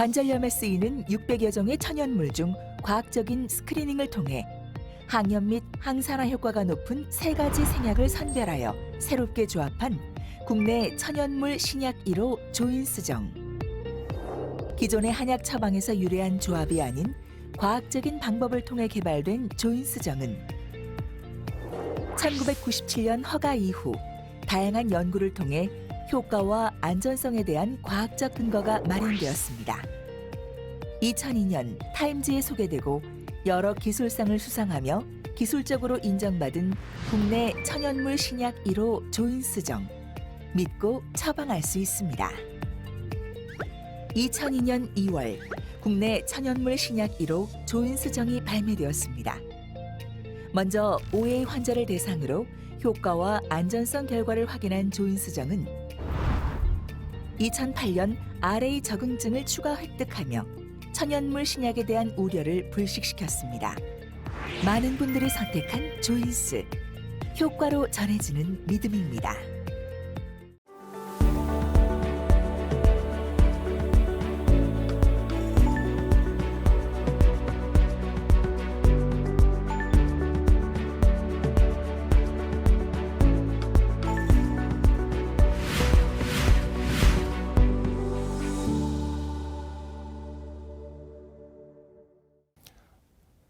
관절염에 쓰이는 600여 종의 천연물 중 과학적인 스크리닝을 통해 항염 및 항산화 효과가 높은 세 가지 생약을 선별하여 새롭게 조합한 국내 천연물 신약 1호 조인스정. 기존의 한약 처방에서 유래한 조합이 아닌 과학적인 방법을 통해 개발된 조인스정은 1997년 허가 이후 다양한 연구를 통해 효과와 안전성에 대한 과학적 근거가 마련되었습니다. 2002년 타임즈에 소개되고 여러 기술상을 수상하며 기술적으로 인정받은 국내 천연물 신약 1호 조인스정. 믿고 처방할 수 있습니다. 2002년 2월 국내 천연물 신약 1호 조인스정이 발매되었습니다. 먼저 5회 환자를 대상으로 효과와 안전성 결과를 확인한 조인스정은 2008년 RA 적응증을 추가 획득하며 천연물 신약에 대한 우려를 불식시켰습니다. 많은 분들이 선택한 조인스. 효과로 전해지는 믿음입니다.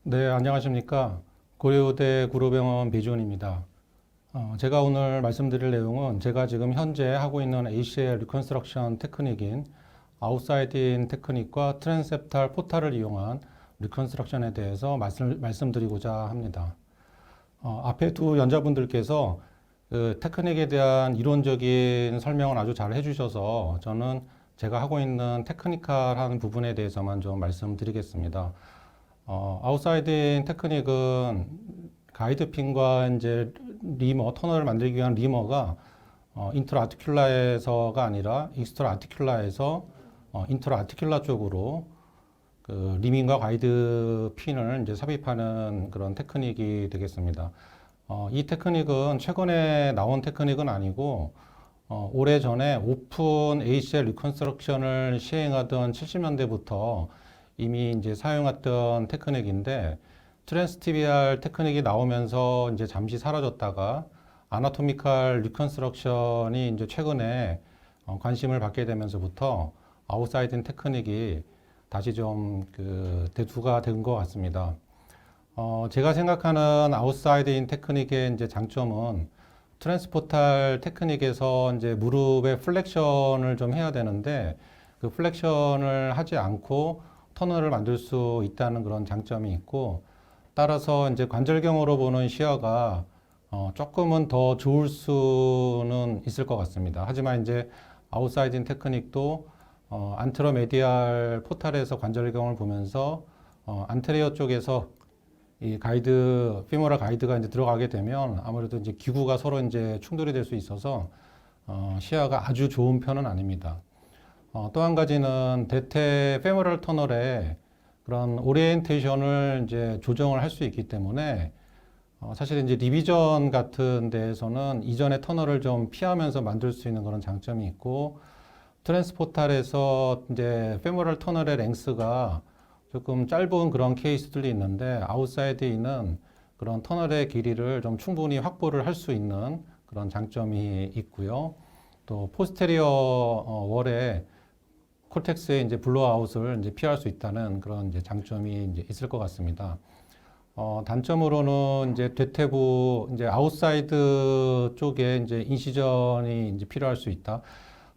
네, 안녕하십니까. 고려의대 구로병원 배지원입니다. 제가 오늘 말씀드릴 내용은 제가 지금 현재 하고 있는 ACL 리컨스트럭션 테크닉인 아웃사이드인 테크닉과 트랜셉탈 포탈을 이용한 리컨스트럭션에 대해서 말씀드리고자 합니다. 앞에 두 연자분들께서 그 테크닉에 대한 이론적인 설명을 아주 잘 해주셔서 저는 제가 하고 있는 테크니컬한 부분에 대해서만 좀 말씀드리겠습니다. 아웃사이드인 테크닉은 가이드핀과 이제 리머, 터널을 만들기 위한 리머가 인트라아티큘라에서가 아니라 익스트라아티큘라에서 인트라아티큘라 쪽으로 그 리민과 가이드핀을 이제 삽입하는 그런 테크닉이 되겠습니다. 이 테크닉은 최근에 나온 테크닉은 아니고 오래전에 오픈 ACL 리컨스트럭션을 시행하던 70년대부터 이미 이제 사용했던 테크닉인데 트랜스티비알 테크닉이 나오면서 이제 잠시 사라졌다가 아나토미컬 리컨스트럭션이 이제 최근에 관심을 받게 되면서부터 아웃사이딩 테크닉이 다시 좀 그 대두가 된 것 같습니다. 제가 생각하는 아웃사이딩 테크닉의 이제 장점은 트랜스포탈 테크닉에서 이제 무릎의 플렉션을 좀 해야 되는데 그 플렉션을 하지 않고 터널을 만들 수 있다는 그런 장점이 있고, 따라서 이제 관절경으로 보는 시야가 조금은 더 좋을 수는 있을 것 같습니다. 하지만 이제 아웃사이딩 테크닉도 안테로메디알 포탈에서 관절경을 보면서 안테리어 쪽에서 이 가이드, 피모랄 가이드가 이제 들어가게 되면 아무래도 이제 기구가 서로 이제 충돌이 될 수 있어서 시야가 아주 좋은 편은 아닙니다. 또 한 가지는 대퇴 페모럴 터널에 그런 오리엔테이션을 이제 조정을 할 수 있기 때문에 사실 이제 리비전 같은 데에서는 이전의 터널을 좀 피하면서 만들 수 있는 그런 장점이 있고, 트랜스포탈에서 이제 페모럴 터널의 랭스가 조금 짧은 그런 케이스들이 있는데 아웃사이드에 있는 그런 터널의 길이를 좀 충분히 확보를 할 수 있는 그런 장점이 있고요. 또 포스테리어 월에 콜텍스의 이제 블로아웃을 이제 피할 수 있다는 그런 이제 장점이 이제 있을 것 같습니다. 단점으로는 이제 대퇴부 이제 아웃사이드 쪽에 이제 인시전이 이제 필요할 수 있다.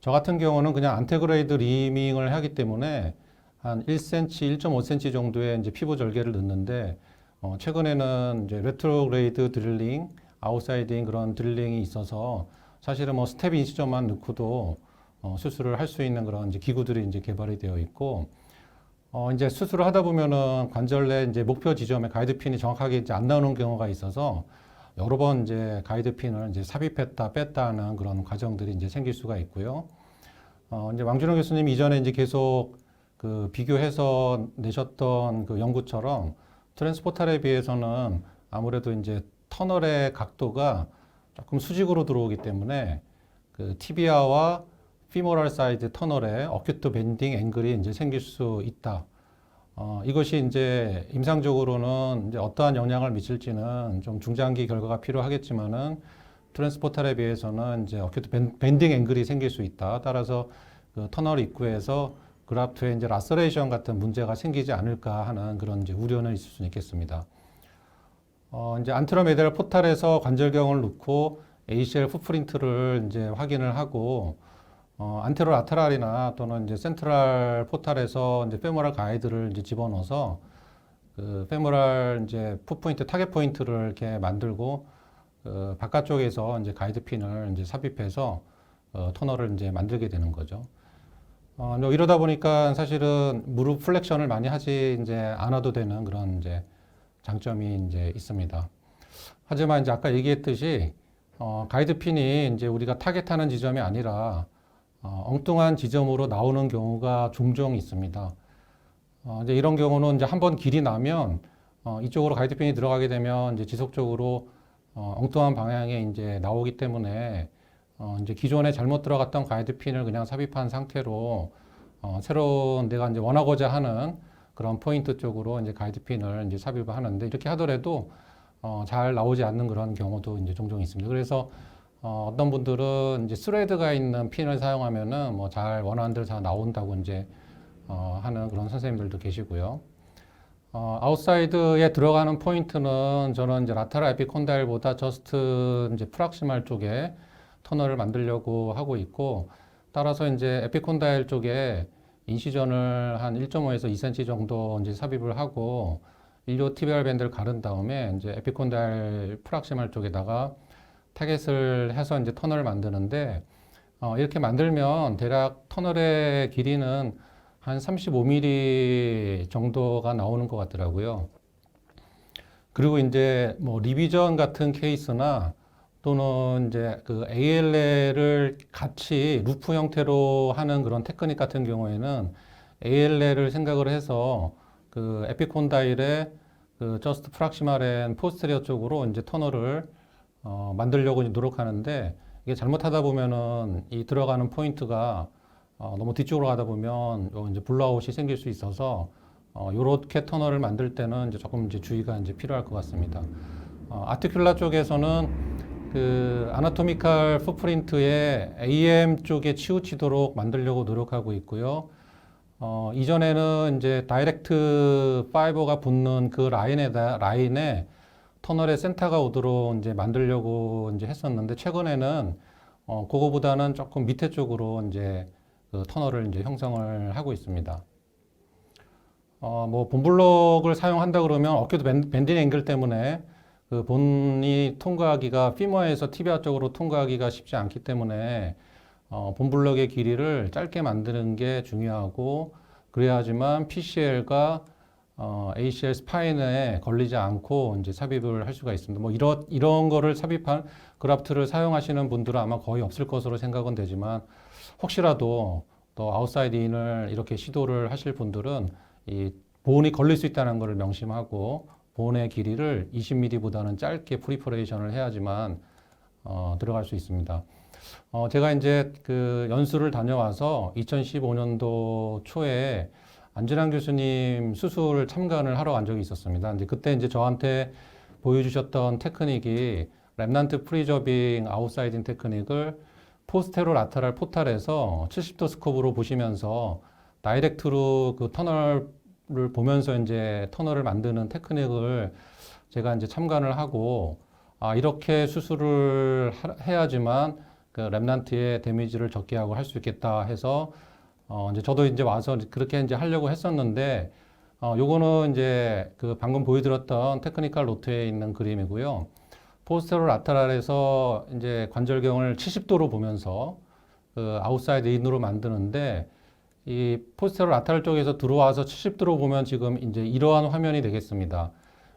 저 같은 경우는 그냥 안테그레이드 리밍을 하기 때문에 한 1cm, 1.5cm 정도의 이제 피부 절개를 넣는데 최근에는 이제 레트로그레이드 드릴링, 아웃사이딩 그런 드릴링이 있어서 사실은 뭐 스텝 인시전만 넣고도 수술을 할 수 있는 그런 이제 기구들이 이제 개발이 되어 있고, 이제 수술을 하다 보면은 관절 내 이제 목표 지점에 가이드핀이 정확하게 이제 안 나오는 경우가 있어서 여러 번 이제 가이드핀을 이제 삽입했다 뺐다 하는 그런 과정들이 이제 생길 수가 있고요. 이제 왕준호 교수님 이전에 이제 계속 그 비교해서 내셨던 그 연구처럼 트랜스포탈에 비해서는 아무래도 이제 터널의 각도가 조금 수직으로 들어오기 때문에 그 티비아와 피모럴 사이드 터널에 어큐트 밴딩 앵글이 이제 생길 수 있다. 이것이 이제 임상적으로는 이제 어떠한 영향을 미칠지는 좀 중장기 결과가 필요하겠지만은 트랜스포탈에 비해서는 이제 어큐트 밴딩 앵글이 생길 수 있다. 따라서 그 터널 입구에서 그라프트에 이제 라서레이션 같은 문제가 생기지 않을까 하는 그런 이제 우려는 있을 수 있겠습니다. 이제 안테로메디얼 포탈에서 관절경을 놓고 ACL 풋프린트를 이제 확인을 하고 안테로 라테랄이나 또는 이제 센트럴 포탈에서 이제 페모럴 가이드를 이제 집어넣어서 그 페모럴 이제 풋포인트 타겟 포인트를 이렇게 만들고 그 바깥쪽에서 이제 가이드 핀을 이제 삽입해서 터널을 이제 만들게 되는 거죠. 이러다 보니까 사실은 무릎 플렉션을 많이 하지 이제 않아도 되는 그런 이제 장점이 이제 있습니다. 하지만 이제 아까 얘기했듯이 가이드 핀이 이제 우리가 타겟하는 지점이 아니라 엉뚱한 지점으로 나오는 경우가 종종 있습니다. 이제 이런 경우는 이제 한번 길이 나면 이쪽으로 가이드 핀이 들어가게 되면 이제 지속적으로 엉뚱한 방향에 이제 나오기 때문에 이제 기존에 잘못 들어갔던 가이드 핀을 그냥 삽입한 상태로 새로운 내가 이제 원하고자 하는 그런 포인트 쪽으로 이제 가이드 핀을 이제 삽입을 하는데 이렇게 하더라도 잘 나오지 않는 그런 경우도 이제 종종 있습니다. 그래서 어떤 분들은 이제 스레드가 있는 핀을 사용하면은 뭐 잘 원하는 대로 다 나온다고 이제 하는 그런 선생님들도 계시고요. 아웃사이드에 들어가는 포인트는 저는 이제 라테랄 에피콘다일보다 저스트 이제 프락시말 쪽에 터널을 만들려고 하고 있고, 따라서 이제 에피콘다일 쪽에 인시전을 한 1.5에서 2cm 정도 이제 삽입을 하고 일료 티비얼 밴드를 가른 다음에 이제 에피콘다일 프락시말 쪽에다가 타겟을 해서 이제 터널을 만드는데 이렇게 만들면 대략 터널의 길이는 한 35mm 정도가 나오는 것 같더라고요. 그리고 이제 뭐 리비전 같은 케이스나 또는 이제 그 ALL을 같이 루프 형태로 하는 그런 테크닉 같은 경우에는 ALL을 생각을 해서 그 에피콘다일의 그 저스트 프락시말엔 포스테리어 쪽으로 이제 터널을 만들려고 노력하는데, 이게 잘못하다 보면은 이 들어가는 포인트가 너무 뒤쪽으로 가다 보면 이제 블러아웃이 생길 수 있어서 요렇게 터널을 만들 때는 이제 조금 이제 주의가 이제 필요할 것 같습니다. 아티큘라 쪽에서는 그 아나토미칼 풋프린트의 AM 쪽에 치우치도록 만들려고 노력하고 있고요. 이전에는 이제 다이렉트 파이버가 붙는 그 라인에 터널의 센터가 오도록 이제 만들려고 이제 했었는데, 최근에는 그거보다는 조금 밑에 쪽으로 이제 그 터널을 이제 형성을 하고 있습니다. 뭐 본블럭을 사용한다 그러면 어깨도 밴딩 앵글 때문에 그 본이 통과하기가 피머에서 티비아 쪽으로 통과하기가 쉽지 않기 때문에 본블럭의 길이를 짧게 만드는 게 중요하고, 그래야지만 PCL과 ACL 스파인에 걸리지 않고 이제 삽입을 할 수가 있습니다. 뭐 이런 거를 삽입한 그라프트를 사용하시는 분들은 아마 거의 없을 것으로 생각은 되지만, 혹시라도 또 아웃사이드 인을 이렇게 시도를 하실 분들은 이 본이 걸릴 수 있다는 것을 명심하고 본의 길이를 20mm보다는 짧게 프리퍼레이션을 해야지만 들어갈 수 있습니다. 제가 이제 그 연수를 다녀와서 2015년도 초에 안진환 교수님 수술 참관을 하러 간 적이 있었습니다. 이제 그때 이제 저한테 보여주셨던 테크닉이 랩넌트 프리저빙 아웃사이딩 테크닉을 포스테로 라테랄 포탈에서 70도 스코프로 보시면서 다이렉트로 그 터널을 보면서 이제 터널을 만드는 테크닉을 제가 이제 참관을 하고, 이렇게 수술을 해야지만 그 랩넌트의 데미지를 적게 하고 할 수 있겠다 해서 이제 저도 이제 와서 그렇게 이제 하려고 했었는데, 요거는 이제 그 방금 보여드렸던 테크니컬 노트에 있는 그림이고요. 포스테로 라테랄에서 이제 관절경을 70도로 보면서 그 아웃사이드 인으로 만드는데, 이 포스테로 라테랄 쪽에서 들어와서 70도로 보면 지금 이제 이러한 화면이 되겠습니다.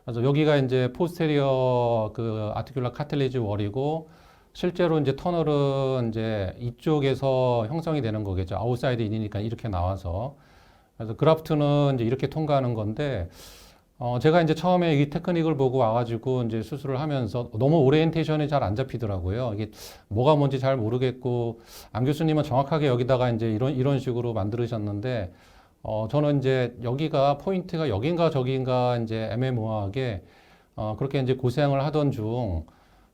그래서 여기가 이제 포스테리어 그 아티큘라 카틸리지 월이고, 실제로 이제 터널은 이제 이쪽에서 형성이 되는 거겠죠. 아웃사이드 인이니까 이렇게 나와서. 그래서 그라프트는 이제 이렇게 통과하는 건데, 제가 이제 처음에 이 테크닉을 보고 와가지고 이제 수술을 하면서 너무 오리엔테이션이 잘 안 잡히더라고요. 이게 뭐가 뭔지 잘 모르겠고, 안 교수님은 정확하게 여기다가 이제 이런 식으로 만들으셨는데, 저는 이제 여기가 포인트가 여긴가 저긴가 이제 애매모호하게, 그렇게 이제 고생을 하던 중,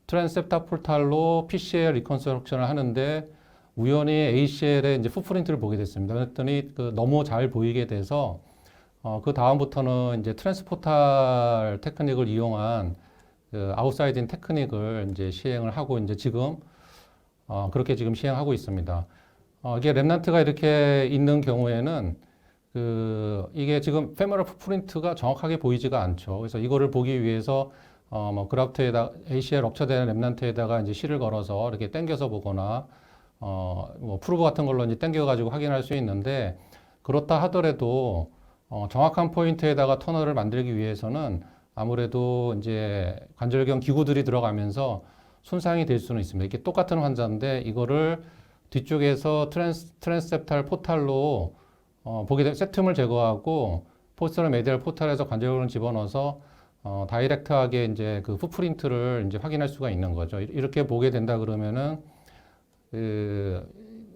트랜스셉터 포탈로 PCL 리컨스트럭션을 하는데, 우연히 ACL의 이제 풋프린트를 보게 됐습니다. 그랬더니 너무 잘 보이게 돼서, 그 다음부터는 이제 트랜스포탈 테크닉을 이용한 그 아웃사이딩 테크닉을 이제 시행을 하고 이제 지금 그렇게 지금 시행하고 있습니다. 이게 랩넌트가 이렇게 있는 경우에는 이게 지금 페모럴 풋프린트가 정확하게 보이지가 않죠. 그래서 이거를 보기 위해서 뭐 그라프트에다 ACL 럽처된 랩넌트에다가 이제 실을 걸어서 이렇게 당겨서 보거나 뭐 프루브 같은 걸로 이제 당겨 가지고 확인할 수 있는데 그렇다 하더라도 정확한 포인트에다가 터널을 만들기 위해서는 아무래도 이제 관절경 기구들이 들어가면서 손상이 될 수는 있습니다. 이게 똑같은 환자인데 이거를 뒤쪽에서 트랜스셉탈 포탈로 보게 되면 세툼을 제거하고 포스터럴 메디얼 포탈에서 관절경을 집어넣어서 다이렉트하게 이제 그 풋프린트를 이제 확인할 수가 있는 거죠. 이렇게 보게 된다 그러면은 그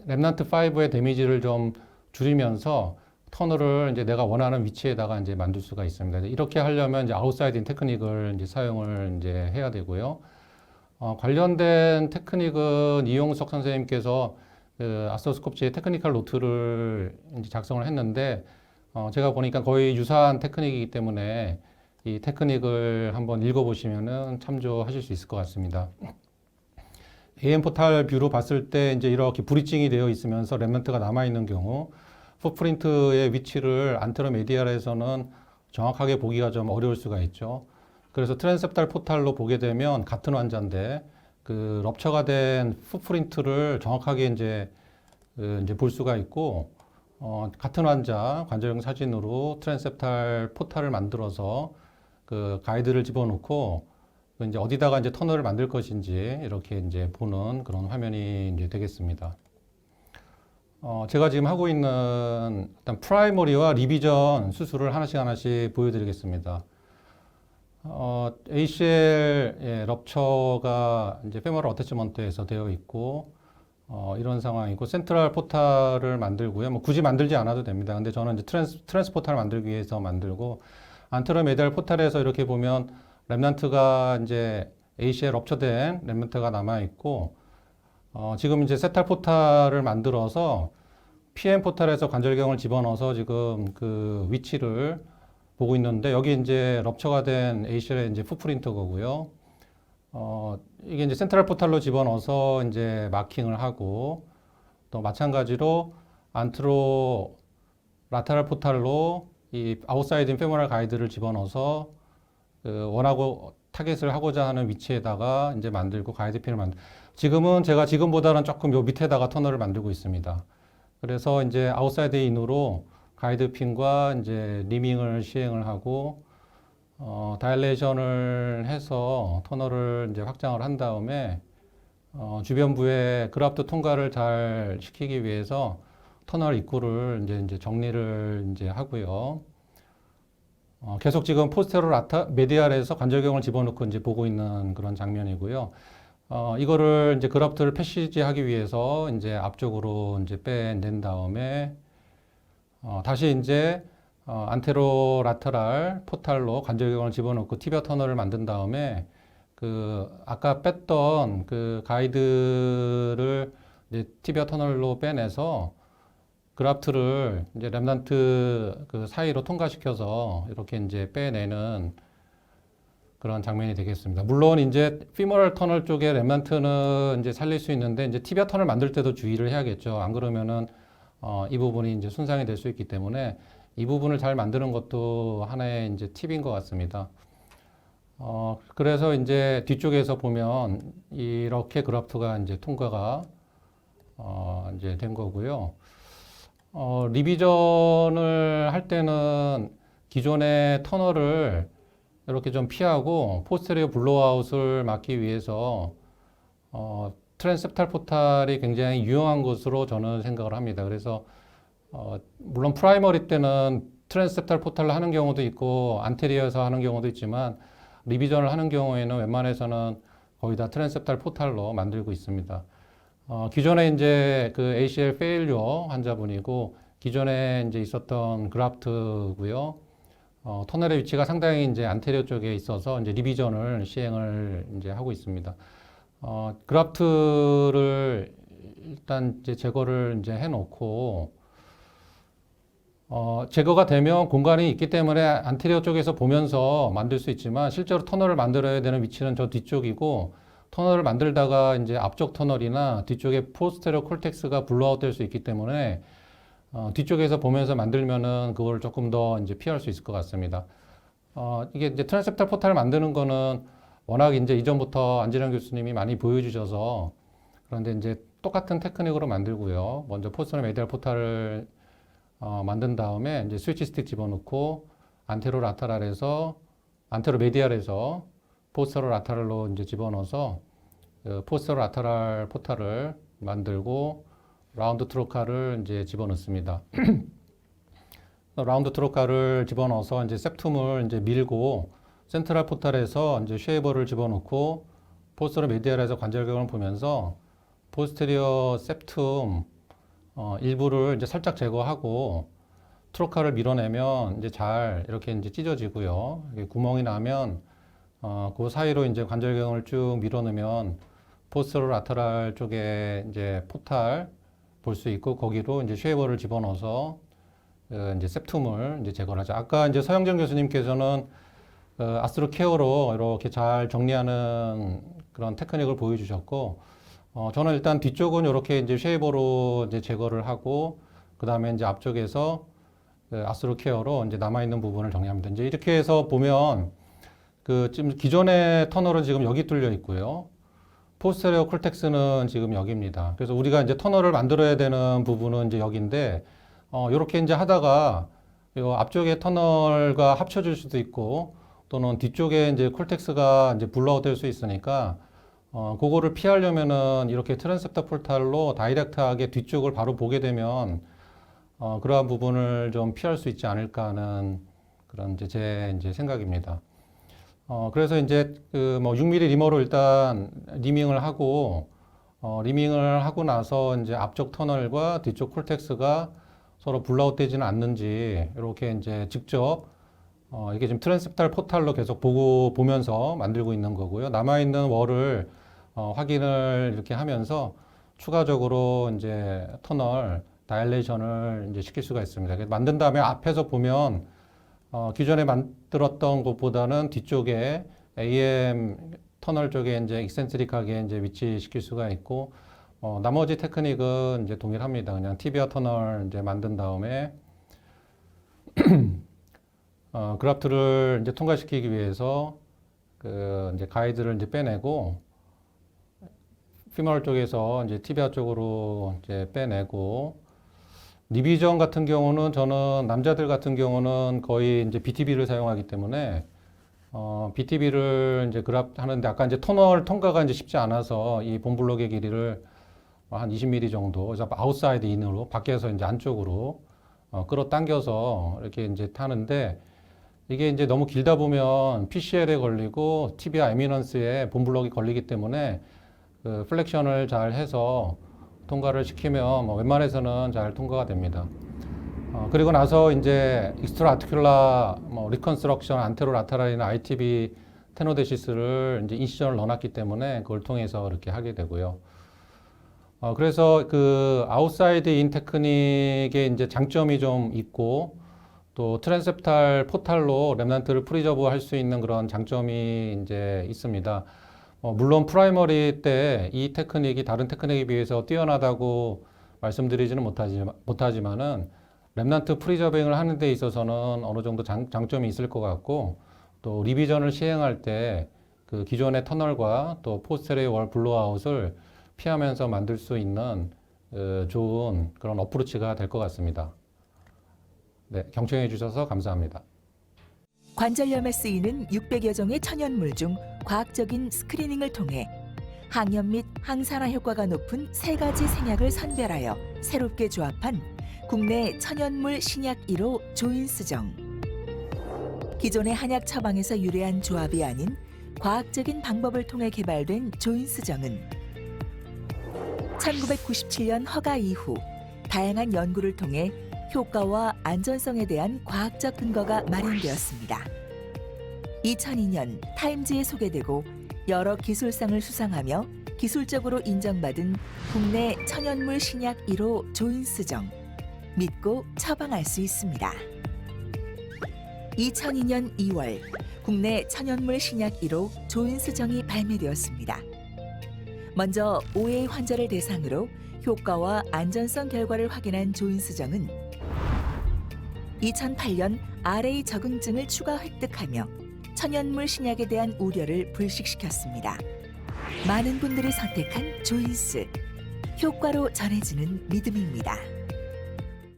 랩넌트 5의 데미지를 좀 줄이면서 터널을 이제 내가 원하는 위치에다가 이제 만들 수가 있습니다. 이렇게 하려면 이제 아웃사이딩 테크닉을 이제 사용을 이제 해야 되고요. 관련된 테크닉은 이용석 선생님께서 그 아스트로스코프지의 테크니컬 노트를 이제 작성을 했는데, 제가 보니까 거의 유사한 테크닉이기 때문에 이 테크닉을 한번 읽어보시면은 참조하실 수 있을 것 같습니다. AM 포탈 뷰로 봤을 때 이제 이렇게 브리징이 되어 있으면서 랩넌트가 남아있는 경우, 풋프린트의 위치를 안테로메디알에서는 정확하게 보기가 좀 어려울 수가 있죠. 그래서 트랜스셉탈 포탈로 보게 되면 같은 환자인데 그 럽처가 된 풋프린트를 정확하게 이제 볼 수가 있고, 같은 환자 관절경 사진으로 트랜스셉탈 포탈을 만들어서 그 가이드를 집어넣고 이제 어디다가 이제 터널을 만들 것인지 이렇게 이제 보는 그런 화면이 이제 되겠습니다. 제가 지금 하고 있는 일단 프라이머리와 리비전 수술을 하나씩 보여드리겠습니다. ACL 럽처가 이제 페모럴 어태치먼트에서 되어 있고, 이런 상황이고, 센트럴 포탈을 만들고요. 뭐 굳이 만들지 않아도 됩니다. 근데 저는 이제 트랜스 포탈을 만들기 위해서 만들고, 안테로메디얼 포탈에서 이렇게 보면 랩넌트가 이제 ACL 럽처된 랩넌트가 남아 있고, 지금 이제 세탈 포탈을 만들어서 PM 포탈에서 관절경을 집어넣어서 지금 그 위치를 보고 있는데, 여기 이제 럽처가 된 ACL의 이제 풋프린트 거고요. 이게 이제 센트럴 포탈로 집어넣어서 이제 마킹을 하고, 또 마찬가지로 안트로 라테럴 포탈로 이 아웃사이드 페모럴 가이드를 집어넣어서 원하고 타겟을 하고자 하는 위치에다가 이제 만들고 가이드핀을 지금은 제가 지금보다는 조금 요 밑에다가 터널을 만들고 있습니다. 그래서 이제 아웃사이드 인으로 가이드핀과 이제 리밍을 시행을 하고, 다일레이션을 해서 터널을 이제 확장을 한 다음에, 주변부의 그라프트 통과를 잘 시키기 위해서 터널 입구를 이제 정리를 이제 하고요. 계속 지금 포스테로 메디알에서 관절경을 집어넣고 이제 보고 있는 그런 장면이고요. 이거를 이제 그라프트를 패시지 하기 위해서 이제 앞쪽으로 이제 빼낸 다음에, 다시 이제, 안테로 라테랄 포탈로 관절경을 집어넣고 티비아 터널을 만든 다음에, 아까 뺐던 그 가이드를 이제 티비아 터널로 빼내서 그라프트를 이제 랩넌트 그 사이로 통과시켜서 이렇게 이제 빼내는 그런 장면이 되겠습니다. 물론 이제 피모럴 터널 쪽에 랩넌트는 이제 살릴 수 있는데 이제 티비아 터널 만들 때도 주의를 해야겠죠. 안 그러면은 이 부분이 이제 손상이 될 수 있기 때문에 이 부분을 잘 만드는 것도 하나의 이제 팁인 것 같습니다. 그래서 이제 뒤쪽에서 보면 이렇게 그래프트가 이제 통과가 이제 된 거고요. 리비전을 할 때는 기존의 터널을 이렇게 좀 피하고 포스테리어 블로아웃을 막기 위해서 트랜스셉탈 포탈이 굉장히 유용한 것으로 저는 생각을 합니다. 그래서 물론 프라이머리 때는 트랜스셉탈 포탈로 하는 경우도 있고 안테리어에서 하는 경우도 있지만 리비전을 하는 경우에는 웬만해서는 거의 다 트랜스셉탈 포탈로 만들고 있습니다. 기존에 이제 그 ACL 페일리어 환자분이고 기존에 이제 있었던 그라프트고요. 터널의 위치가 상당히 이제 안테리어 쪽에 있어서 이제 리비전을 시행을 이제 하고 있습니다. 그라프트를 일단 이제 제거를 이제 해놓고 제거가 되면 공간이 있기 때문에 안테리어 쪽에서 보면서 만들 수 있지만 실제로 터널을 만들어야 되는 위치는 저 뒤쪽이고 터널을 만들다가 이제 앞쪽 터널이나 뒤쪽에 포스테리어 콜텍스가 블로아웃 될 수 있기 때문에 뒤쪽에서 보면서 만들면은 그걸 조금 더 이제 피할 수 있을 것 같습니다. 이게 이제 트랜스셉탈 포탈을 만드는 거는 워낙 이제 이전부터 안진영 교수님이 많이 보여주셔서 그런데 이제 똑같은 테크닉으로 만들고요. 먼저 포스터널 메디얼 포탈을 만든 다음에 이제 스위치 스틱 집어넣고 안테로 라테랄에서 안테로 메디알에서 포스터로 라테랄로 이제 집어넣어서 포스터로 라테랄 포탈을 만들고 라운드 트로카를 이제 집어넣습니다. 라운드 트로카를 집어넣어서 이제 septum을 이제 밀고 센트럴 포탈에서 이제 쉐이버를 집어넣고 포스터로 메디알에서 관절경을 보면서 포스테리어 septum 일부를 이제 살짝 제거하고 트로카를 밀어내면 이제 잘 이렇게 이제 찢어지고요. 구멍이 나면 그 사이로 이제 관절경을 쭉 밀어넣으면 포스테로 라테랄 쪽에 이제 포탈 볼 수 있고 거기로 이제 쉐이버를 집어넣어서 이제 septum을 이제 제거를 하죠. 아까 이제 서영정 교수님께서는 아스트로 케어로 이렇게 잘 정리하는 그런 테크닉을 보여주셨고 저는 일단 뒤쪽은 이렇게 이제 쉐이버로 이제 제거를 하고 그 다음에 이제 앞쪽에서 아스트로 케어로 이제 남아있는 부분을 정리합니다. 이제 이렇게 해서 보면 지금 기존의 터널은 지금 여기 뚫려 있고요. 포스테리어 콜텍스는 지금 여기입니다. 그래서 우리가 이제 터널을 만들어야 되는 부분은 이제 여기인데, 이렇게 이제 하다가 이 앞쪽에 터널과 합쳐질 수도 있고, 또는 뒤쪽에 이제 콜텍스가 이제 블러아웃 될 수 있으니까, 그거를 피하려면은 이렇게 트랜스셉터 포탈로 다이렉트하게 뒤쪽을 바로 보게 되면, 그러한 부분을 좀 피할 수 있지 않을까 하는 그런 이제 제 이제 생각입니다. 그래서 이제 뭐 6mm 리머로 일단 리밍을 하고, 리밍을 하고 나서 이제 앞쪽 터널과 뒤쪽 콜텍스가 서로 블러아웃 되지는 않는지, 이렇게 이제 직접, 이게 지금 트랜스셉탈 포탈로 계속 보면서 만들고 있는 거고요. 남아있는 월을, 확인을 이렇게 하면서 추가적으로 이제 터널 다일레이션을 이제 시킬 수가 있습니다. 만든 다음에 앞에서 보면, 기존에 만들었던 것보다는 뒤쪽에 AM 터널 쪽에 이제 익센트릭하게 이제 위치시킬 수가 있고, 나머지 테크닉은 이제 동일합니다. 그냥 티비아 터널 이제 만든 다음에, 그라프트를 이제 통과시키기 위해서 이제 가이드를 이제 빼내고, 피머럴 쪽에서 이제 티비아 쪽으로 이제 빼내고, 리비전 같은 경우는 저는 남자들 같은 경우는 거의 이제 BTB를 사용하기 때문에 BTB를 이제 하는데 아까 이제 터널 통과가 이제 쉽지 않아서 이 본블록의 길이를 한 20mm 정도 그래서 아웃사이드 인으로 밖에서 이제 안쪽으로 끌어당겨서 이렇게 이제 타는데 이게 이제 너무 길다 보면 PCL에 걸리고 티비아 에미넌스에 본블록이 걸리기 때문에 플렉션을 잘 해서 통과를 시키면 뭐 웬만해서는 잘 통과가 됩니다. 그리고 나서 이제 익스트라 아티큘라 리컨스트럭션 안테로 라테랄이나 ITB 테노데시스를 이제 인시전을 넣어놨기 때문에 그걸 통해서 이렇게 하게 되고요. 그래서 아웃사이드 인 테크닉의 이제 장점이 좀 있고 또 트랜스셉탈 포탈로 렘넌트를 프리저브 할 수 있는 그런 장점이 이제 있습니다. 물론 프라이머리 때 이 테크닉이 다른 테크닉에 비해서 뛰어나다고 말씀드리지는 못하지만은 렘넌트 프리저빙을 하는 데 있어서는 어느 정도 장점이 있을 것 같고 또 리비전을 시행할 때 그 기존의 터널과 또 포스테리어 월 블로아웃을 피하면서 만들 수 있는 좋은 그런 어프로치가 될 것 같습니다. 네, 경청해 주셔서 감사합니다. 관절염에 쓰이는 600여 종의 천연물 중 과학적인 스크리닝을 통해 항염 및 항산화 효과가 높은 3가지 생약을 선별하여 새롭게 조합한 국내 천연물 신약 1호 조인스정. 기존의 한약 처방에서 유래한 조합이 아닌 과학적인 방법을 통해 개발된 조인스정은 1997년 허가 이후 다양한 연구를 통해 효과와 안전성에 대한 과학적 근거가 마련되었습니다. 2002년 타임즈에 소개되고 여러 기술상을 수상하며 기술적으로 인정받은 국내 천연물 신약 1호 조인스정. 믿고 처방할 수 있습니다. 2002년 2월 국내 천연물 신약 1호 조인스정이 발매되었습니다. 먼저 5회 환자를 대상으로 효과와 안전성 결과를 확인한 조인스정은 2008년 RA 적응증을 추가 획득하며 천연물 신약에 대한 우려를 불식시켰습니다. 많은 분들이 선택한 조인스. 효과로 전해지는 믿음입니다.